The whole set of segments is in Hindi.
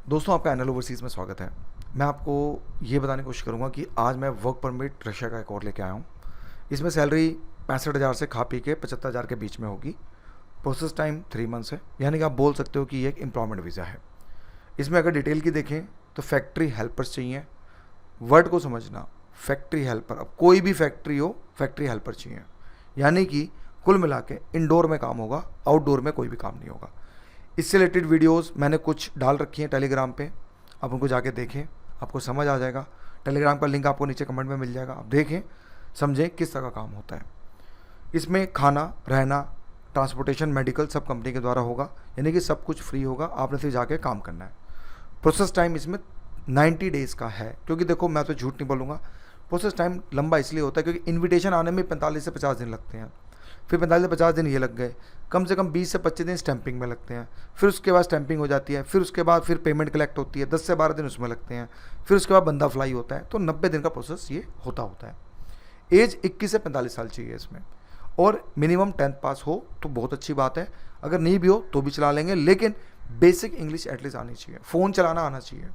दोस्तों, आपका एनएल ओवरसीज़ में स्वागत है। मैं आपको ये बताने की कोशिश करूँगा कि आज मैं वर्क परमिट रशिया का एक और लेके आया हूँ। इसमें सैलरी 65,000 से खा पी के 75,000 के बीच में होगी। प्रोसेस टाइम 3 मंथ्स है, यानी कि आप बोल सकते हो कि ये एक एम्प्लॉयमेंट वीज़ा है। इसमें अगर डिटेल की देखें तो फैक्ट्री हेल्पर्स चाहिए। वर्ड को समझना, फैक्ट्री हेल्पर, अब कोई भी फैक्ट्री हो, फैक्ट्री हेल्पर चाहिए। यानी कि कुल मिला के इंडोर में काम होगा, आउटडोर में कोई भी काम नहीं होगा। इससे रिलेटेड वीडियोस मैंने कुछ डाल रखी हैं टेलीग्राम पे, आप उनको जाके देखें, आपको समझ आ जाएगा। टेलीग्राम का लिंक आपको नीचे कमेंट में मिल जाएगा, आप देखें, समझें किस तरह का काम होता है। इसमें खाना, रहना, ट्रांसपोर्टेशन, मेडिकल सब कंपनी के द्वारा होगा, यानी कि सब कुछ फ्री होगा, आपने सिर्फ जाके काम करना है। प्रोसेस टाइम इसमें 90 डेज़ का है, क्योंकि देखो मैं तो झूठ नहीं बोलूँगा। प्रोसेस टाइम लंबा इसलिए होता है क्योंकि इन्विटेशन आने में 45 से 50 दिन लगते हैं, फिर 45 से 50 दिन ये लग गए, कम से कम 20 से 25 दिन स्टैंपिंग में लगते हैं, फिर उसके बाद स्टैंपिंग हो जाती है, फिर उसके बाद फिर पेमेंट कलेक्ट होती है, 10 से 12 दिन उसमें लगते हैं, फिर उसके बाद बंदा फ्लाई होता है। तो 90 दिन का प्रोसेस ये होता है। एज 21 से 45 साल चाहिए इसमें, और मिनिमम 10th पास हो तो बहुत अच्छी बात है। अगर नहीं भी हो तो भी चला लेंगे, लेकिन बेसिक इंग्लिश एटलीस्ट आनी चाहिए, फ़ोन चलाना आना चाहिए,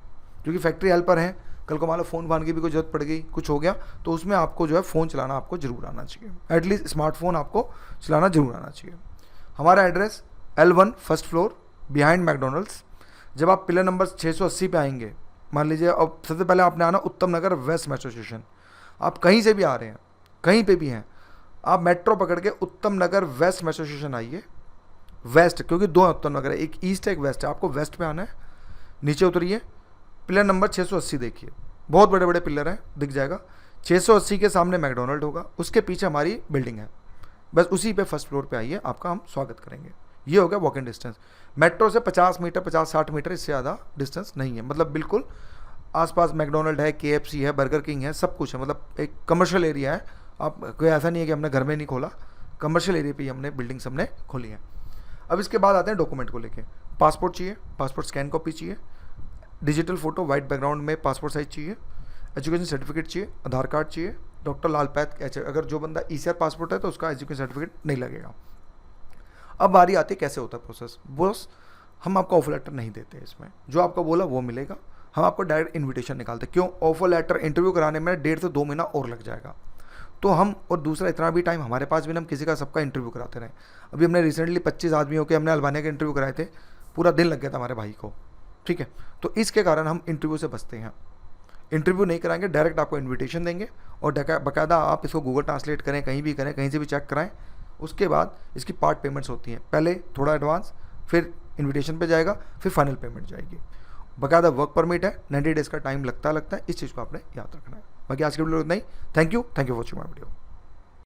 क्योंकि फैक्ट्री हेल्पर हैं। कल को मान लो फ़ोन फान की भी कोई जरूरत पड़ गई, कुछ हो गया, तो उसमें आपको जो है फ़ोन चलाना आपको ज़रूर आना चाहिए, एटलीस्ट स्मार्टफोन आपको चलाना ज़रूर आना चाहिए। हमारा address L1 first floor behind McDonald's. जब आप पिलर नंबर 680 पे आएंगे, मान लीजिए, अब सबसे पहले आपने आना उत्तम नगर वेस्ट मेट्रो स्टेशन। आप कहीं से भी आ रहे हैं, कहीं पे भी हैं, आप मेट्रो पकड़ के उत्तम नगर वेस्ट मेट्रो स्टेशन आइए। वेस्ट, क्योंकि दो उत्तम नगर है, एक ईस्ट है एक वेस्ट है, आपको वेस्ट पे आना है। नीचे उतरिए, पिलर नंबर 680 देखिए, बहुत बड़े बड़े पिलर हैं, दिख जाएगा। 680 के सामने मैकडोनल्ड होगा, उसके पीछे हमारी बिल्डिंग है, बस उसी पे फर्स्ट फ्लोर पे आइए, आपका हम स्वागत करेंगे। ये हो गया वॉक इन डिस्टेंस। मेट्रो से 50 मीटर 50-60 मीटर, इससे ज़्यादा डिस्टेंस नहीं है, मतलब बिल्कुल आसपास मैकडोनल्ड है, KFC है, बर्गर किंग है, सब कुछ है, मतलब एक कमर्शियल एरिया है। आप कोई ऐसा नहीं है कि हमने घर में नहीं खोला, कमर्शियल एरिया पे ही हमने बिल्डिंग्स हमने खोली हैं। अब इसके बाद आते हैं डॉक्यूमेंट को लेके। पासपोर्ट चाहिए, पासपोर्ट स्कैन कॉपी चाहिए, डिजिटल फोटो वाइट बैकग्राउंड में पासपोर्ट साइज चाहिए, एजुकेशन सर्टिफिकेट चाहिए, आधार कार्ड चाहिए, डॉक्टर लाल पैथ। अगर जो बंदा ECR पासपोर्ट है तो उसका एजुकेशन सर्टिफिकेट नहीं लगेगा। अब बारी आती है कैसे होता है प्रोसेस। बॉस, हम आपको ऑफर लेटर नहीं देते इसमें, जो आपको बोला वो मिलेगा। हम आपको डायरेक्ट इन्विटेशन निकालते। क्यों? ऑफर लेटर इंटरव्यू कराने में 1.5 से 2 महीना और लग जाएगा, तो हम, और दूसरा इतना भी टाइम हमारे पास भी ना हम किसी का सबका इंटरव्यू कराते रहे। अभी हमने रिसेंटली 25 आदमियों के हमने अल्बानिया के इंटरव्यू कराए थे, पूरा दिन लग गया था हमारे भाई को, ठीक है। तो इसके कारण हम इंटरव्यू से बचते हैं। इंटरव्यू नहीं कराएंगे, डायरेक्ट आपको इन्विटेशन देंगे, और बाकायदा आप इसको गूगल ट्रांसलेट करें, कहीं भी करें, कहीं से भी चेक कराएं। उसके बाद इसकी पार्ट पेमेंट्स होती हैं, पहले थोड़ा एडवांस, फिर इन्विटेशन पे जाएगा, फिर फाइनल पेमेंट जाएगी। बाकायदा वर्क परमिट है, 90 डेज़ का टाइम लगता है, इस चीज़ को आपने याद रखना है। बाकी आज के वीडियो इतना ही। Thank you for watching my video.